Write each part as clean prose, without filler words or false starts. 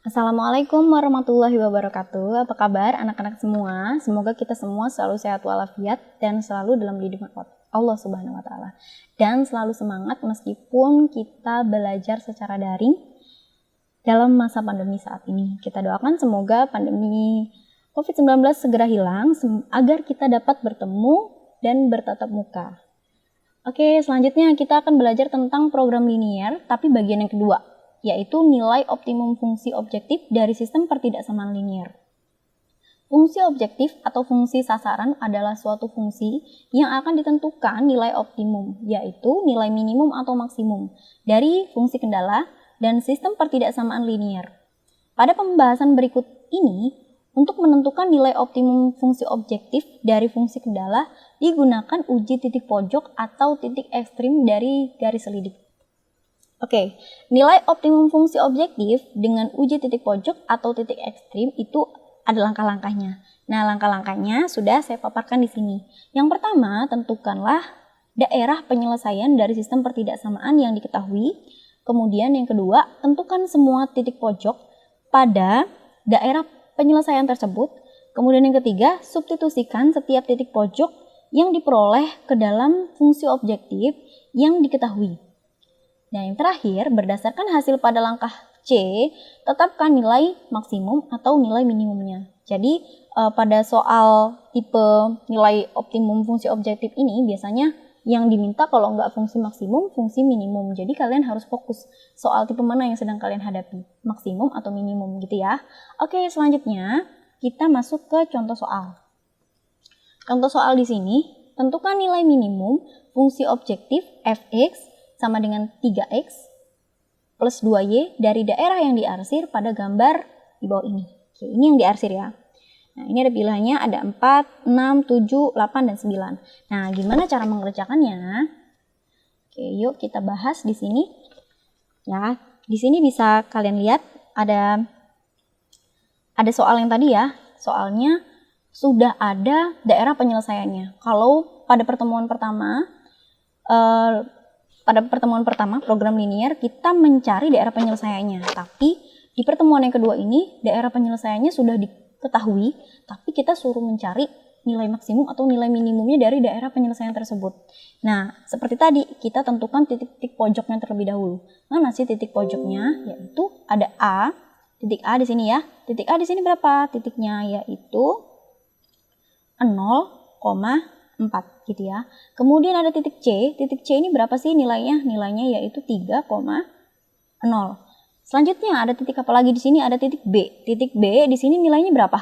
Assalamualaikum warahmatullahi wabarakatuh. Apa kabar anak-anak semua? Semoga kita semua selalu sehat walafiat dan selalu dalam lindungan Allah Subhanahu wa taala. Dan selalu semangat meskipun kita belajar secara daring dalam masa pandemi saat ini. Kita doakan semoga pandemi COVID-19 segera hilang agar kita dapat bertemu dan bertatap muka. Oke, selanjutnya kita akan belajar tentang program linier tapi bagian yang kedua, yaitu nilai optimum fungsi objektif dari sistem pertidaksamaan linier. Fungsi objektif atau fungsi sasaran adalah suatu fungsi yang akan ditentukan nilai optimum, yaitu nilai minimum atau maksimum dari fungsi kendala dan sistem pertidaksamaan linier. Pada pembahasan berikut ini, untuk menentukan nilai optimum fungsi objektif dari fungsi kendala digunakan uji titik pojok atau titik ekstrim dari garis selidik. Oke, nilai optimum fungsi objektif dengan uji titik pojok atau titik ekstrim itu ada langkah-langkahnya. Nah, langkah-langkahnya sudah saya paparkan di sini. Yang pertama, tentukanlah daerah penyelesaian dari sistem pertidaksamaan yang diketahui. Kemudian yang kedua, tentukan semua titik pojok pada daerah penyelesaian tersebut. Kemudian yang ketiga, substitusikan setiap titik pojok yang diperoleh ke dalam fungsi objektif yang diketahui. Nah, yang terakhir, berdasarkan hasil pada langkah C, tetapkan nilai maksimum atau nilai minimumnya. Jadi, pada soal tipe nilai optimum fungsi objektif ini, biasanya yang diminta kalau nggak fungsi maksimum, fungsi minimum. Jadi, kalian harus fokus soal tipe mana yang sedang kalian hadapi, maksimum atau minimum gitu ya. Oke, selanjutnya kita masuk ke contoh soal. Contoh soal di sini, tentukan nilai minimum fungsi objektif fx sama dengan 3x plus 2y dari daerah yang diarsir pada gambar di bawah ini. Oke, ini yang diarsir ya. Nah, ini ada pilihannya, ada 4, 6, 7, 8, dan 9. Nah, gimana cara mengerjakannya? Oke, yuk kita bahas di sini. Ya, di sini bisa kalian lihat ada soal yang tadi ya. Soalnya sudah ada daerah penyelesaiannya. Kalau pada pertemuan pertama program linier kita mencari daerah penyelesaiannya, tapi di pertemuan yang kedua ini daerah penyelesaiannya sudah diketahui, tapi kita suruh mencari nilai maksimum atau nilai minimumnya dari daerah penyelesaian tersebut. Nah, seperti tadi kita tentukan titik-titik pojoknya terlebih dahulu. Mana sih titik pojoknya? Yaitu ada A, titik A di sini ya. Titik A di sini berapa? Titiknya yaitu 0,4 gitu ya. Kemudian ada titik C. Titik C ini berapa sih nilainya? Nilainya yaitu 3,0. Selanjutnya ada titik apa lagi di sini? Ada titik B. Titik B di sini nilainya berapa?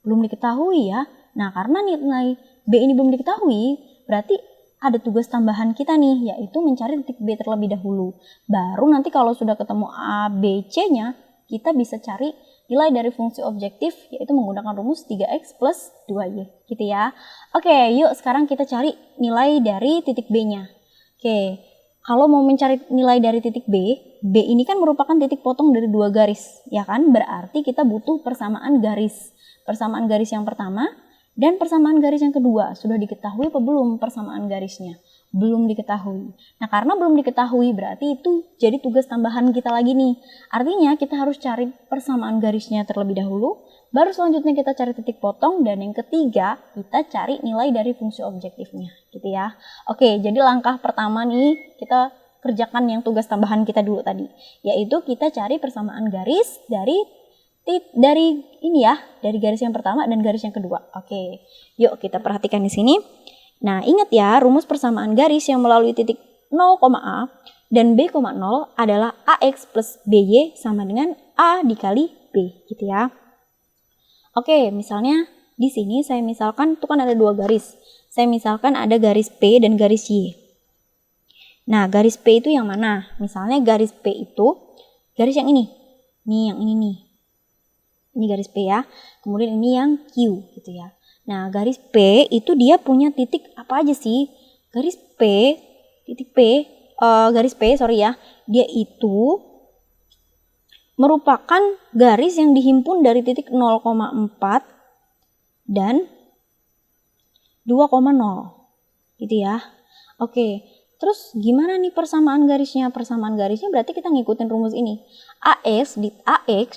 Belum diketahui ya. Nah, karena nilai B ini belum diketahui, berarti ada tugas tambahan kita nih, yaitu mencari titik B terlebih dahulu. Baru nanti kalau sudah ketemu A, B, C-nya, kita bisa cari nilai dari fungsi objektif, yaitu menggunakan rumus 3x plus 2y, gitu ya. Oke, yuk sekarang kita cari nilai dari titik B-nya. Oke, kalau mau mencari nilai dari titik B, B ini kan merupakan titik potong dari dua garis, ya kan? Berarti kita butuh persamaan garis. Persamaan garis yang pertama dan persamaan garis yang kedua. Sudah diketahui apa belum persamaan garisnya? Belum diketahui. Nah, karena belum diketahui berarti itu jadi tugas tambahan kita lagi nih. Artinya kita harus cari persamaan garisnya terlebih dahulu, baru selanjutnya kita cari titik potong, dan yang ketiga kita cari nilai dari fungsi objektifnya gitu ya. Oke, jadi langkah pertama nih kita kerjakan yang tugas tambahan kita dulu tadi, yaitu kita cari persamaan garis dari ini ya, dari garis yang pertama dan garis yang kedua. Oke, yuk kita perhatikan di sini. Nah, ingat ya, rumus persamaan garis yang melalui titik 0,A dan B,0 adalah AX plus BY sama dengan A dikali B, gitu ya. Oke, misalnya di sini saya misalkan itu kan ada dua garis. Saya misalkan ada garis P dan garis Y. Nah, garis P itu yang mana? Misalnya garis P itu garis yang ini. Nih, yang ini nih. Ini garis P ya. Kemudian ini yang Q, gitu ya. Nah, garis P itu dia punya titik apa aja sih? Garis P, titik P, garis P, sorry ya, dia itu merupakan garis yang dihimpun dari titik 0,4 dan 2,0, gitu ya. Oke, Terus gimana nih persamaan garisnya? Persamaan garisnya berarti kita ngikutin rumus ini. AX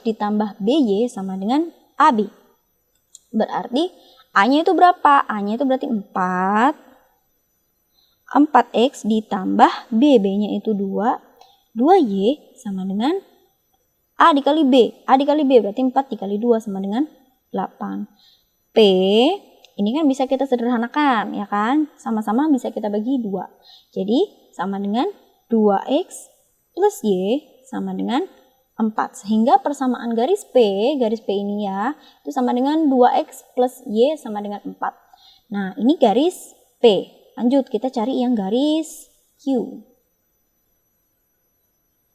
ditambah BY sama dengan AB. Berarti A-nya itu berapa? A-nya itu berarti 4. 4X ditambah BB-nya itu 2. 2Y sama dengan A dikali B. A dikali B berarti 4 dikali 2 sama dengan 8. P ini kan bisa kita sederhanakan, ya kan? Sama-sama bisa kita bagi 2. Jadi sama dengan 2X plus Y sama dengan 4. Sehingga persamaan garis P ini ya, itu sama dengan 2X plus Y sama dengan 4. Nah, ini garis P. Lanjut, kita cari yang garis Q.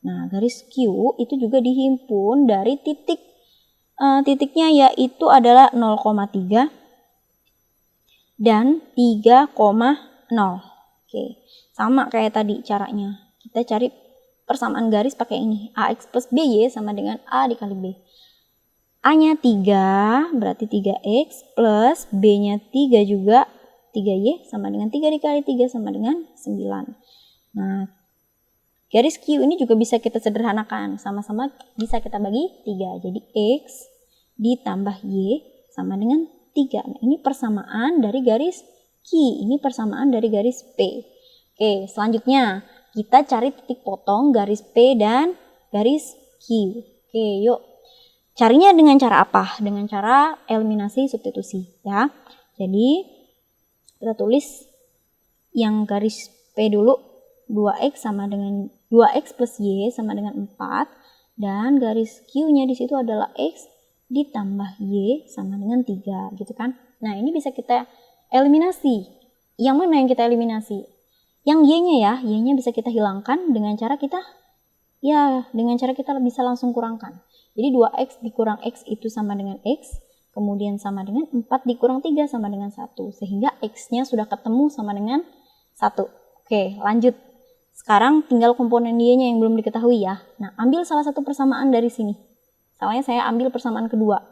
Nah, garis Q itu juga dihimpun dari titiknya yaitu adalah 0,3 dan 3,0. Oke, sama kayak tadi caranya. Kita cari persamaan garis pakai ini. AX plus BY sama dengan A dikali B. A-nya 3, berarti 3X, plus B-nya 3 juga, 3Y sama dengan 3 dikali 3 sama dengan 9. Nah, garis Q ini juga bisa kita sederhanakan. Sama-sama bisa kita bagi 3. Jadi X ditambah Y sama dengan 3. Nah, ini persamaan dari garis Q. Ini persamaan dari garis P. Oke, selanjutnya kita cari titik potong garis P dan garis Q. Oke, yuk. Carinya dengan cara apa? Dengan cara eliminasi substitusi, ya. Jadi, kita tulis yang garis P dulu. 2X sama dengan 2X plus Y sama dengan 4. Dan garis Q-nya di situ adalah X ditambah Y sama dengan 3, gitu kan. Nah, ini bisa kita eliminasi. Yang mana yang kita eliminasi? Yang Y-nya ya, Y-nya bisa kita hilangkan dengan cara kita bisa langsung kurangkan. Jadi 2X dikurang X itu sama dengan X, kemudian sama dengan 4 dikurang 3 sama dengan 1. Sehingga X-nya sudah ketemu sama dengan 1. Oke, lanjut. Sekarang tinggal komponen Y-nya yang belum diketahui ya. Nah, ambil salah satu persamaan dari sini. Misalnya saya ambil persamaan kedua.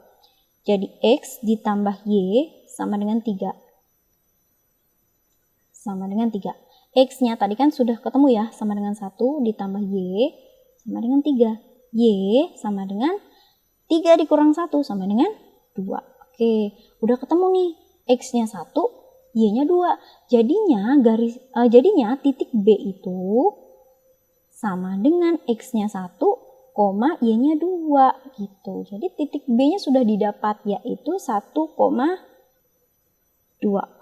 Jadi X ditambah Y sama dengan 3. Sama dengan 3. X-nya tadi kan sudah ketemu ya, sama dengan 1 ditambah Y sama dengan 3. Y sama dengan 3 dikurang 1 sama dengan 2. Oke, udah ketemu nih. X-nya 1, Y-nya 2. Jadinya titik B itu sama dengan X-nya 1, Y-nya 2 gitu. Jadi titik B-nya sudah didapat yaitu 1,2.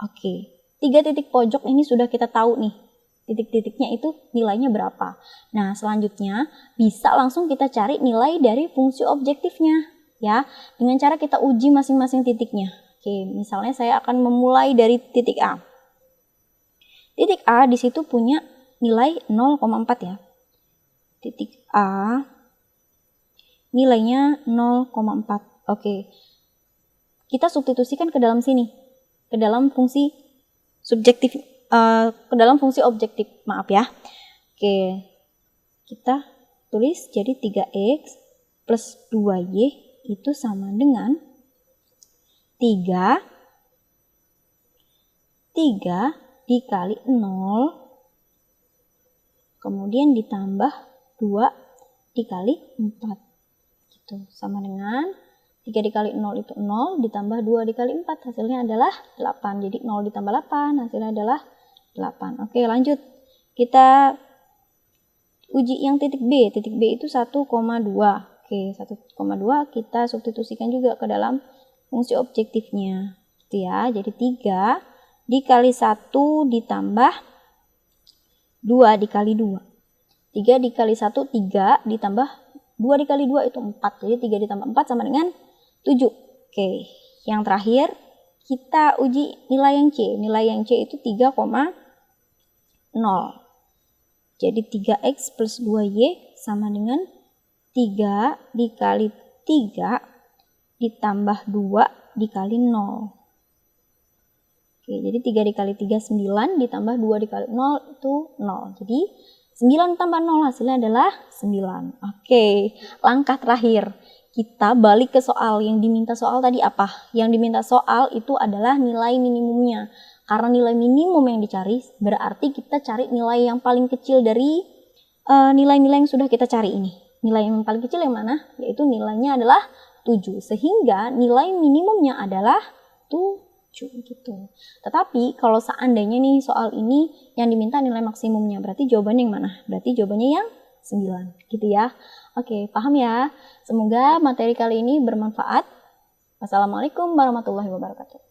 Oke. 3 titik pojok ini sudah kita tahu nih. Titik-titiknya itu nilainya berapa. Nah, selanjutnya bisa langsung kita cari nilai dari fungsi objektifnya ya, dengan cara kita uji masing-masing titiknya. Oke, misalnya saya akan memulai dari titik A. Titik A di situ punya nilai 0,4 ya. Titik A nilainya 0,4. Oke. Kita substitusikan ke dalam sini. Ke dalam fungsi objektif. Maaf ya. Oke. Kita tulis jadi 3X plus 2Y itu sama dengan 3 dikali 0 kemudian ditambah 2 dikali 4. Sama dengan 3 dikali 0 itu 0 ditambah 2 dikali 4 hasilnya adalah 8. Jadi 0 ditambah 8 hasilnya adalah 8. Oke, lanjut. Kita uji yang titik B. Titik B itu 1,2. Oke, 1,2 kita substitusikan juga ke dalam fungsi objektifnya. Gitu ya. Jadi 3 dikali 1 ditambah 2 dikali 2. 3 dikali 1 3 ditambah 2 dikali 2 itu 4. Jadi 3 ditambah 4 sama dengan 7. Oke, yang terakhir kita uji nilai yang C. Nilai yang C itu 3,0. Jadi 3X plus 2Y sama dengan 3 dikali 3 ditambah 2 dikali 0. Oke, jadi 3 dikali 3 9 ditambah 2 dikali 0 itu 0. Jadi 9 tambah 0 hasilnya adalah 9. Oke, langkah terakhir. Kita balik ke soal. Yang diminta soal tadi apa? Yang diminta soal itu adalah nilai minimumnya. Karena nilai minimum yang dicari, berarti kita cari nilai yang paling kecil dari nilai-nilai yang sudah kita cari ini. Nilai yang paling kecil yang mana? Yaitu nilainya adalah 7. Sehingga nilai minimumnya adalah 7 gitu. Tetapi kalau seandainya nih soal ini yang diminta nilai maksimumnya, berarti jawabannya yang mana? Berarti jawabannya yang 9 gitu ya. Oke, paham ya? Semoga materi kali ini bermanfaat. Wassalamualaikum warahmatullahi wabarakatuh.